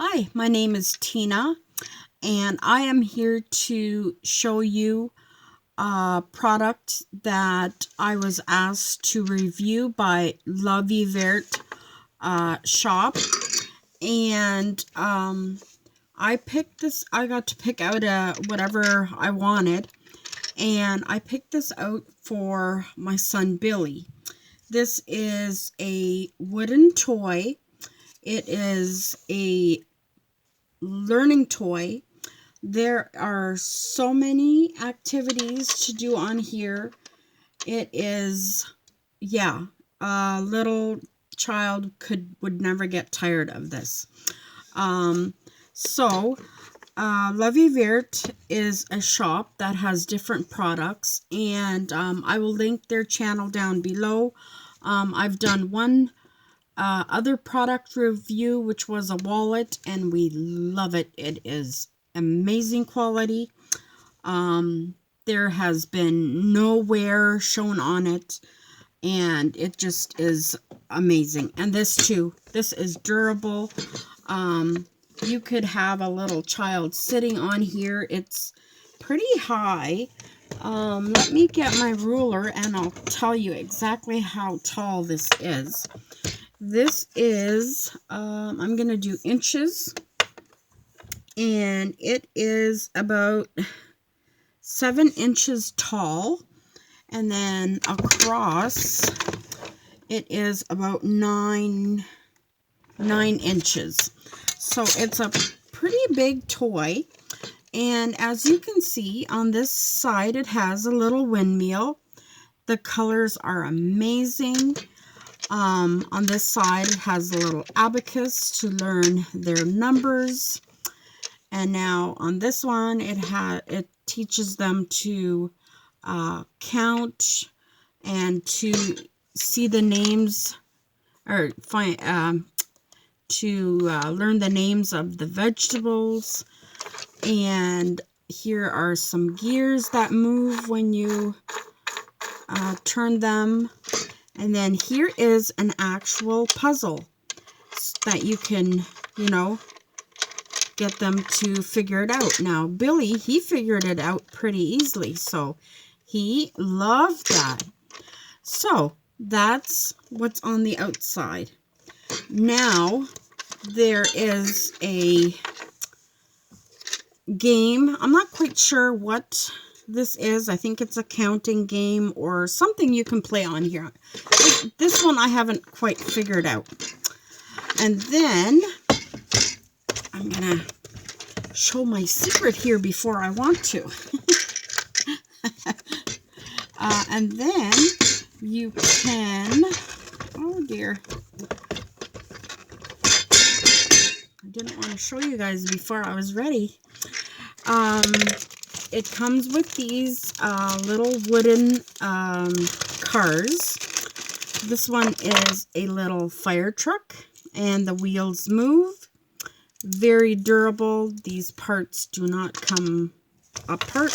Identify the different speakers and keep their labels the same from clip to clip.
Speaker 1: Hi, my name is Tina, and I am here to show you a product that I was asked to review by LAVIEVERT shop. And I picked this, I got to pick out whatever I wanted, and I picked this out for my son Billy. This is a wooden toy. It is a learning toy. There are so many activities to do on here. It is, yeah, a little child would never get tired of this. LAVIEVERT is a shop that has different products, and I will link their channel down below. I've done one other product review, which was a wallet, and we love it. It is amazing quality. There has been no wear shown on it, and it just is amazing. And this too, this is durable. You could have a little child sitting on here. It's pretty high. Let me get my ruler and I'll tell you exactly how tall this is. This is, I'm going to do inches, and it is about 7 inches tall, and then across it is about 9 inches. So it's a pretty big toy, and as you can see on this side, it has a little windmill. The colors are amazing. On this side, it has a little abacus to learn their numbers. And now on this one, it teaches them to count and to see the names, or learn the names of the vegetables. And here are some gears that move when you turn them. And then here is an actual puzzle that you can, get them to figure it out. Now, Billy, he figured it out pretty easily, so he loved that. So, that's what's on the outside. Now, there is a game. I'm not quite sure what this is. I think it's a counting game or something you can play on here. This one I haven't quite figured out. And then I'm gonna show my secret here before I want to. And then you can, oh dear, I didn't want to show you guys before I was ready. It comes with these little wooden cars. This one is a little fire truck, and the wheels move. Very durable. These parts do not come apart.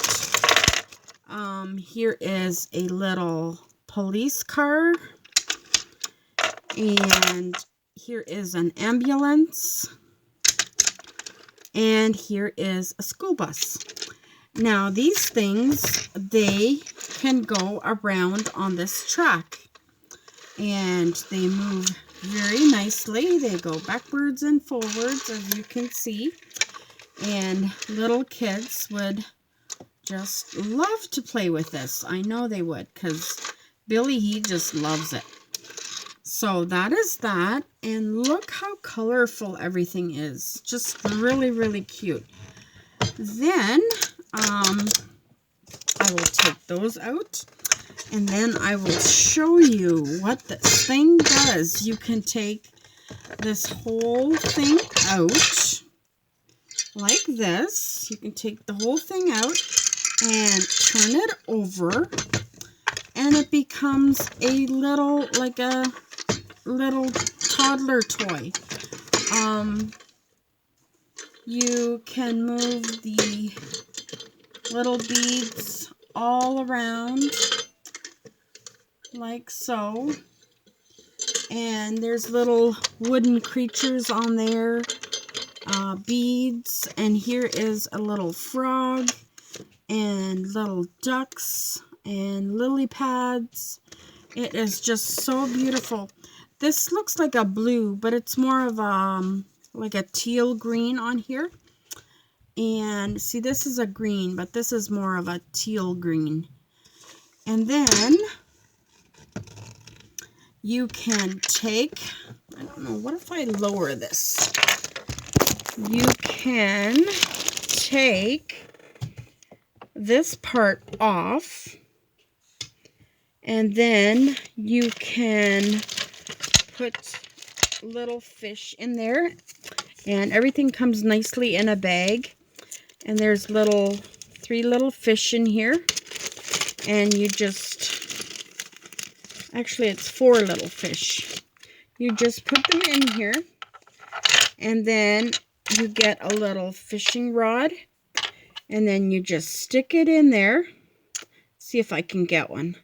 Speaker 1: Here is a little police car, and here is an ambulance, and here is a school bus. Now, these things, they can go around on this track, and they move very nicely. They go backwards and forwards, as you can see, and little kids would just love to play with this. I know they would, because Billy, he just loves it. So that is that, and look how colorful everything is. Just really, really cute. Then I will take those out, and then I will show you what this thing does. You can take this whole thing out like this. You can take the whole thing out and turn it over, and it becomes a little, like a little toddler toy. You can move the little beads all around like so, and there's little wooden creatures on there. beads, and here is a little frog and little ducks and lily pads. It is just so beautiful. This looks like a blue, but it's more of like a teal green on here. And see, this is a green, but this is more of a teal green. And then you can take, I don't know, what if I lower this? You can take this part off, and then you can put little fish in there, and everything comes nicely in a bag. And there's three little fish in here, and you just, actually it's 4 little fish. You just put them in here, and then you get a little fishing rod, and then you just stick it in there. See if I can get one.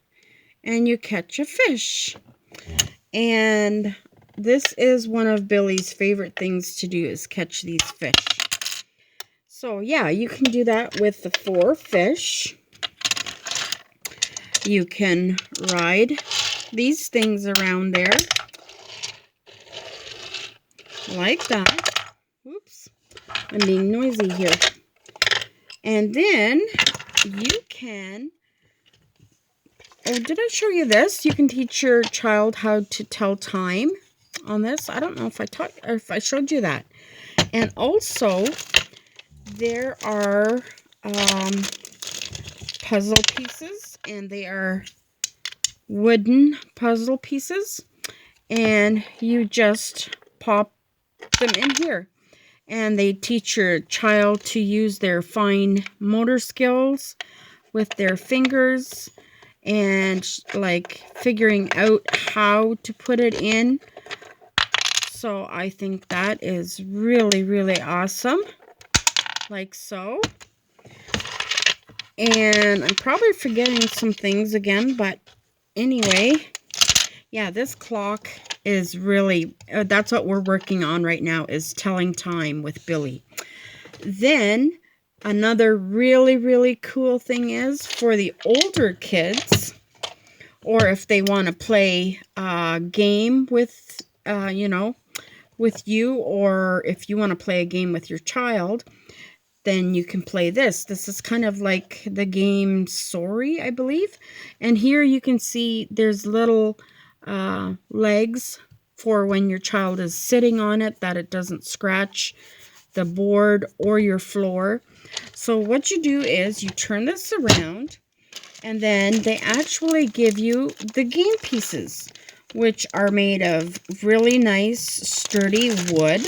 Speaker 1: And you catch a fish. And this is one of Billy's favorite things to do, is catch these fish. So yeah, you can do that with the 4 fish. You can ride these things around there like that. Oops, I'm being noisy here. And then you can, oh, did I show you this? You can teach your child how to tell time on this. I don't know if I taught, or if I showed you that. And also, there are puzzle pieces, and they are wooden puzzle pieces, and you just pop them in here, and they teach your child to use their fine motor skills with their fingers, and like figuring out how to put it in. So I think that is really, really awesome. Like so. And I'm probably forgetting some things again, but anyway, yeah, this clock is really, that's what we're working on right now, is telling time with Billy. Then another really, really cool thing is for the older kids, or if they want to play a game with, you know, with you, or if you want to play a game with your child, then you can play this. This is kind of like the game Sorry, I believe. And here you can see there's little legs for when your child is sitting on it, that it doesn't scratch the board or your floor. So what you do is you turn this around, and then they actually give you the game pieces, which are made of really nice, sturdy wood.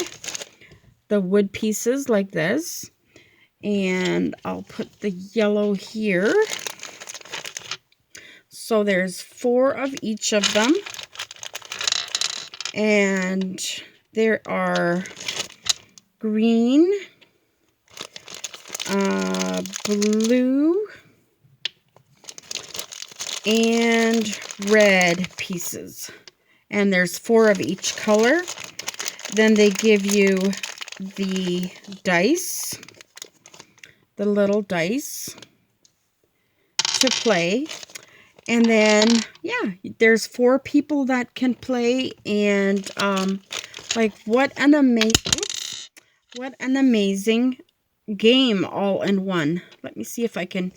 Speaker 1: The wood pieces like this. And I'll put the yellow here. So there's 4 of each of them. And there are green, blue, and red pieces. And there's 4 of each color. Then they give you the dice, the little dice to play. And then, yeah, there's 4 people that can play. And like, what an amazing game all in one. Let me see if I can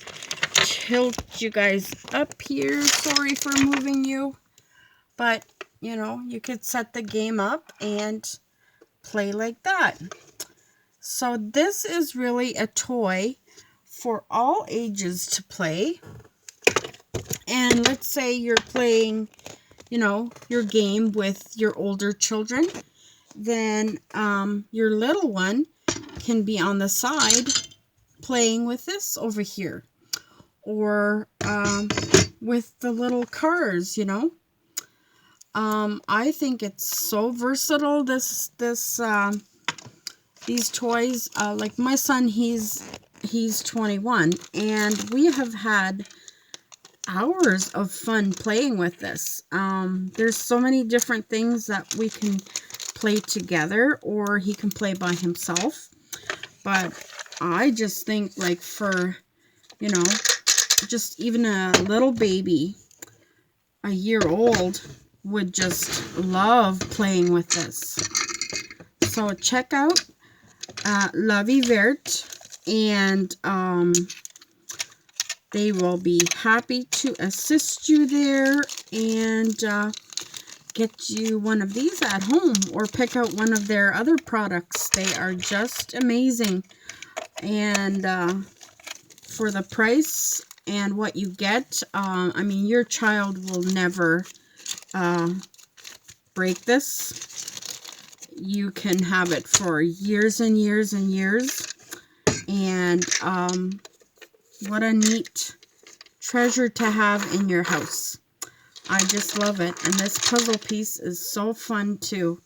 Speaker 1: tilt you guys up here. Sorry for moving you. But, you know, you could set the game up and play like that. So this is really a toy for all ages to play. And let's say you're playing, you know, your game with your older children. Then your little one can be on the side playing with this over here. Or with the little cars, you know. I think it's so versatile, these toys. Like my son, he's 21, and we have had hours of fun playing with this. There's so many different things that we can play together, or he can play by himself. But I just think, like, for, you know, just even a little baby, a year old, would just love playing with this. So check out LAVIEVERT, and they will be happy to assist you there and get you one of these at home, or pick out one of their other products. They are just amazing. And for the price and what you get, I mean, your child will never break this. You can have it for years and years and years. And what a neat treasure to have in your house. I just love it. And this puzzle piece is so fun too.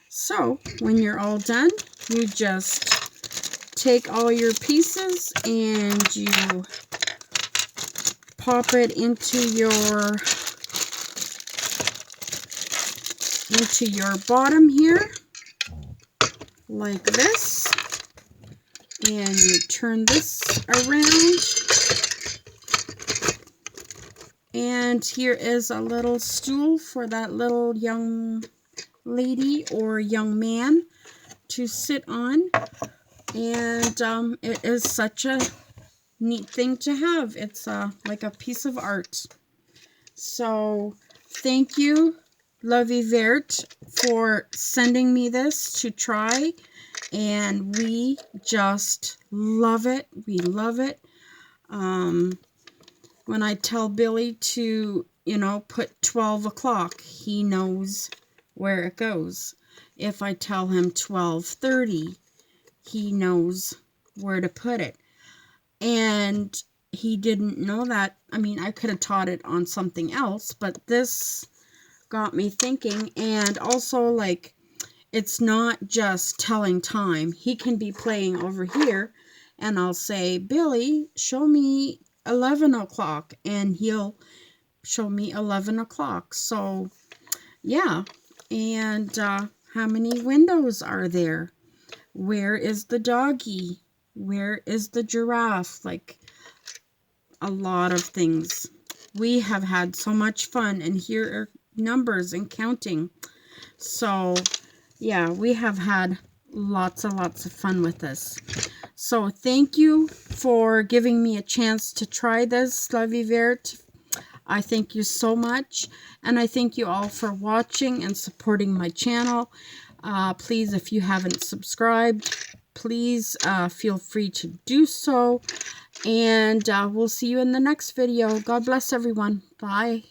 Speaker 1: So when you're all done, you just take all your pieces and you pop it into your bottom here, like this. And you turn this around. And here is a little stool for that little young lady or young man to sit on. And it is such a neat thing to have. It's like a piece of art. So thank you, LAVIEVERT, for sending me this to try. And we just love it. We love it. When I tell Billy to, you know, put 12 o'clock, he knows where it goes. If I tell him 12:30, he knows where to put it. And he didn't know that. I mean, I could have taught it on something else, but this got me thinking. And also, like, it's not just telling time. He can be playing over here, and I'll say, Billy, show me 11 o'clock, and he'll show me 11 o'clock. So, yeah. And how many windows are there? Where is the doggy? Where is the giraffe? Like, a lot of things. We have had so much fun, and here are numbers and counting. So, yeah, we have had lots and lots of fun with this. So thank you for giving me a chance to try this, LAVIEVERT. I thank you so much. And I thank you all for watching and supporting my channel. Please, if you haven't subscribed, please feel free to do so. And we'll see you in the next video. God bless everyone. Bye.